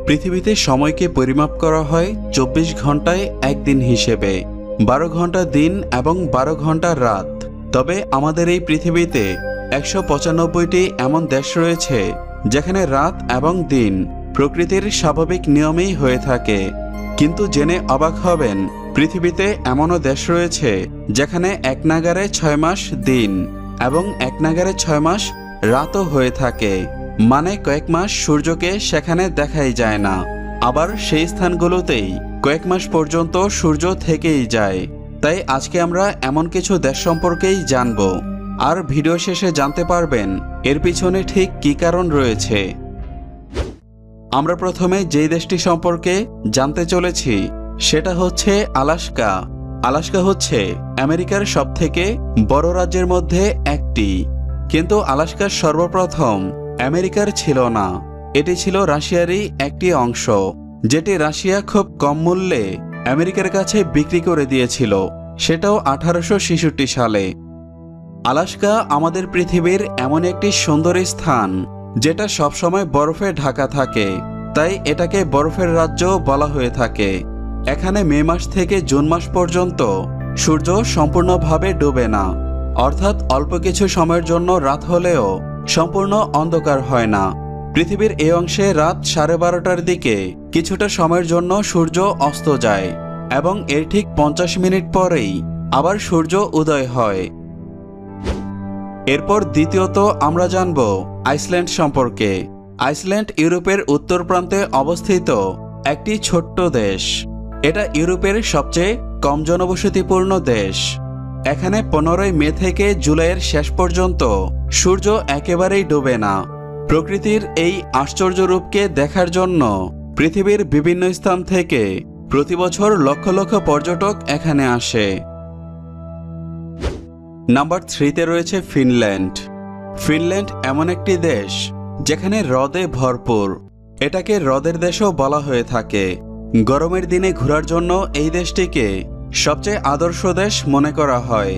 পৃথিবীতে সময়কে পরিমাপ করা হয় 24 ঘন্টায় একদিন হিসেবে, 12 ঘন্টা দিন এবং 12 ঘন্টা রাত। তবে আমাদের এই পৃথিবীতে 195টি এমন দেশ রয়েছে যেখানে রাত এবং দিন প্রকৃতির স্বাভাবিক নিয়মেই হয়ে থাকে। কিন্তু জেনে অবাক হবেন, পৃথিবীতে এমনও দেশ রয়েছে যেখানে এক নাগাড়ে 6 মাস দিন এবং এক নাগাড়ে 6 মাস রাতও হয়ে থাকে। মানে কয়েক মাস সূর্যকে সেখানে দেখাই যায় না, আবার সেই স্থানগুলোতেই কয়েক মাস পর্যন্ত সূর্য থেকেই যায়। তাই আজকে আমরা এমন কিছু দেশ সম্পর্কেই জানব, আর ভিডিও শেষে জানতে পারবেন এর পিছনে ঠিক কী কারণ রয়েছে। আমরা প্রথমে যেই দেশটি সম্পর্কে জানতে চলেছি সেটা হচ্ছে আলাস্কা। আলাস্কা হচ্ছে আমেরিকার সবথেকে বড় রাজ্যের মধ্যে একটি, কিন্তু আলাস্কার সর্বপ্রথম আমেরিকার ছিল না, এটি ছিল রাশিয়ারই একটি অংশ, যেটি রাশিয়া খুব কম মূল্যে আমেরিকার কাছে বিক্রি করে দিয়েছিল, সেটাও 1866 সালে। আলাস্কা আমাদের পৃথিবীর এমন একটি সুন্দর স্থান যেটা সবসময় বরফে ঢাকা থাকে, তাই এটাকে বরফের রাজ্য বলা হয়ে থাকে। এখানে মে মাস থেকে জুন মাস পর্যন্ত সূর্য সম্পূর্ণভাবে ডুবে না, অর্থাৎ অল্প কিছু সময়ের জন্য রাত হলেও সম্পূর্ণ অন্ধকার হয় না। পৃথিবীর এই অংশে রাত 12:30টার দিকে কিছুটা সময়ের জন্য সূর্য অস্ত যায় এবং এর ঠিক 50 মিনিট পরেই আবার সূর্য উদয় হয়। এরপর দ্বিতীয়ত আমরা জানব আইসল্যান্ড সম্পর্কে। আইসল্যান্ড ইউরোপের উত্তর প্রান্তে অবস্থিত একটি ছোট্ট দেশ। এটা ইউরোপের সবচেয়ে কম জনবসতিপূর্ণ দেশ। এখানে 15 মে থেকে জুলাইয়ের শেষ পর্যন্ত সূর্য একেবারেই ডোবে না। প্রকৃতির এই আশ্চর্য রূপকে দেখার জন্য পৃথিবীর বিভিন্ন স্থান থেকে প্রতি বছর লক্ষ লক্ষ পর্যটক এখানে আসে। নাম্বার 3-তে রয়েছে ফিনল্যান্ড। ফিনল্যান্ড এমন একটি দেশ যেখানে হ্রদে ভরপুর। এটাকে হ্রদের দেশও বলা হয়ে থাকে। গরমের দিনে ঘোরার জন্য এই দেশটিকে সবচেয়ে আদর্শ দেশ মনে করা হয়,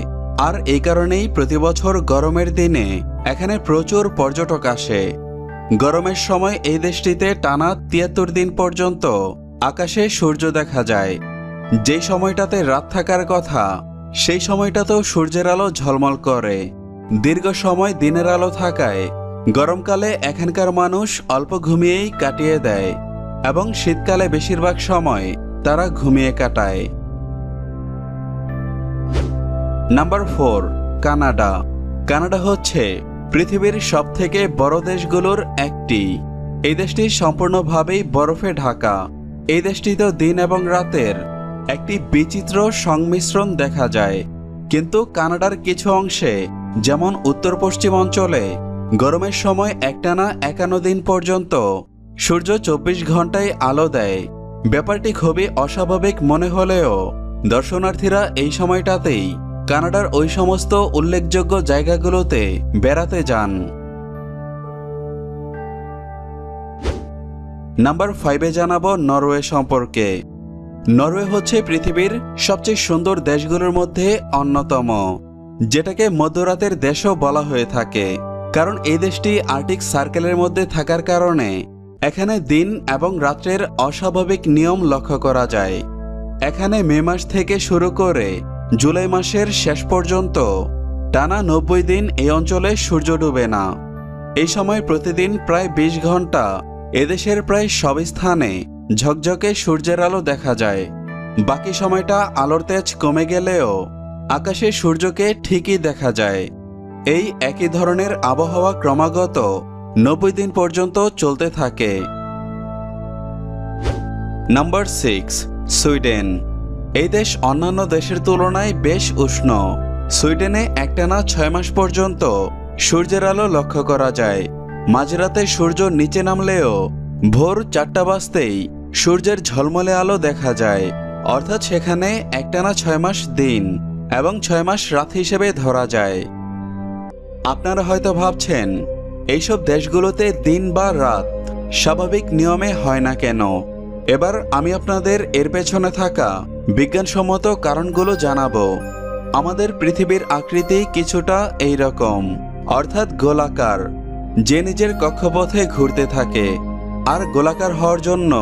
আর এই কারণেই প্রতি বছর গরমের দিনে এখানে প্রচুর পর্যটক আসে। গরমের সময় এই দেশটিতে টানা 73 দিন পর্যন্ত আকাশে সূর্য দেখা যায়। যেই সময়টাতে রাত থাকার কথা সেই সময়টাতেও সূর্যের আলো ঝলমল করে। দীর্ঘ সময় দিনের আলো থাকায় গরমকালে এখানকার মানুষ অল্প ঘুমিয়েই কাটিয়ে দেয় এবং শীতকালে বেশিরভাগ সময় তারা ঘুমিয়ে কাটায়। Number 4, Canada. কানাডা হচ্ছে পৃথিবীর সবথেকে বড় দেশগুলোর একটি। এই দেশটি সম্পূর্ণভাবেই বরফে ঢাকা। এই দেশটিতে দিন এবং রাতের একটি বিচিত্র সংমিশ্রণ দেখা যায়। কিন্তু কানাডার কিছু অংশে, যেমন উত্তর পশ্চিম অঞ্চলে, গরমের সময় একটানা 51 দিন পর্যন্ত সূর্য 24 ঘন্টায় আলো দেয়। ব্যাপারটি খুবই অস্বাভাবিক মনে হলেও দর্শনার্থীরা এই সময়টাতেই কানাডার ওই সমস্ত উল্লেখযোগ্য জায়গাগুলোতে বেড়াতে যান। নাম্বার 5-এ জানাবো নরওয়ে সম্পর্কে। নরওয়ে হচ্ছে পৃথিবীর সবচেয়ে সুন্দর দেশগুলোর মধ্যে অন্যতম, যেটাকে মধ্যরাতের দেশও বলা হয়ে থাকে, কারণ এই দেশটি আর্কটিক সার্কেলের মধ্যে থাকার কারণে এখানে দিন এবং রাত্রের অস্বাভাবিক নিয়ম লক্ষ্য করা যায়। এখানে মে মাস থেকে শুরু করে জুলাই মাসের শেষ পর্যন্ত টানা 90 দিন এই অঞ্চলে সূর্য ডুবে না। এই সময় প্রতিদিন প্রায় 20 ঘন্টা এদেশের প্রায় সব স্থানে ঝকঝকে সূর্যের আলো দেখা যায়। বাকি সময়টা আলোর তেজ কমে গেলেও আকাশে সূর্যকে ঠিকই দেখা যায়। এই একই ধরনের আবহাওয়া ক্রমাগত 90 দিন পর্যন্ত চলতে থাকে। Number 6, Sweden. এই দেশ অন্যান্য দেশের তুলনায় বেশ উষ্ণ। সুইডেনে একটানা 6 মাস পর্যন্ত সূর্যের আলো লক্ষ্য করা যায়। মাঝরাতে সূর্য নিচে নামলেও ভোর 4টা বাজতেই সূর্যের ঝলমলে আলো দেখা যায়, অর্থাৎ সেখানে একটানা 6 মাস দিন এবং 6 মাস রাত হিসেবে ধরা যায়। আপনারা হয়তো ভাবছেন এইসব দেশগুলোতে দিন বা রাত স্বাভাবিক নিয়মে হয় না কেন। এবার আমি আপনাদের এর পেছনে থাকা বিজ্ঞানসম্মত কারণগুলো জানাবো। আমাদের পৃথিবীর আকৃতি কিছুটা এই রকম, অর্থাৎ গোলাকার, যে নিজের কক্ষপথে ঘুরতে থাকে। আর গোলাকার হওয়ার জন্য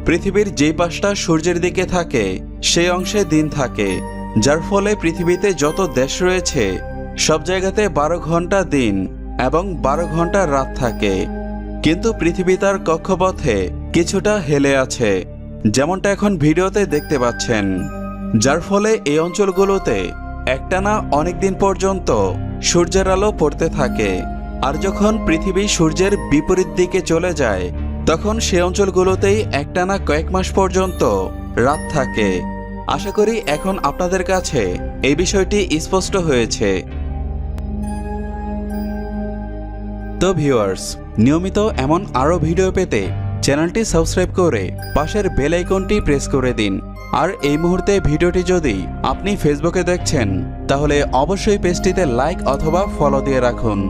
পৃথিবীর যেই পাশটা সূর্যের দিকে থাকে সেই অংশে দিন থাকে, যার ফলে পৃথিবীতে যত দেশ রয়েছে সব জায়গাতে 12 ঘন্টা দিন এবং 12 ঘন্টা রাত থাকে। কিন্তু পৃথিবী তার কক্ষপথে কিছুটা হেলে আছে, যেমনটা এখন ভিডিওতে দেখতে পাচ্ছেন, যার ফলে এই অঞ্চলগুলোতে একটানা অনেক দিন পর্যন্ত সূর্যের আলো পড়তে থাকে। আর যখন পৃথিবী সূর্যের বিপরীত দিকে চলে যায় তখন সে অঞ্চলগুলোতেই একটানা কয়েক মাস পর্যন্ত রাত থাকে। আশা করি এখন আপনাদের কাছে এই বিষয়টি স্পষ্ট হয়েছে। তো ভিউয়ার্স, নিয়মিত এমন আরও ভিডিও পেতে চ্যানেলটি সাবস্ক্রাইব করে পাশের বেল আইকনটি প্রেস করে দিন। আর এই মুহূর্তে ভিডিওটি যদি আপনি ফেসবুকে দেখছেন তাহলে অবশ্যই পেজটিতে লাইক অথবা ফলো দিয়ে রাখুন।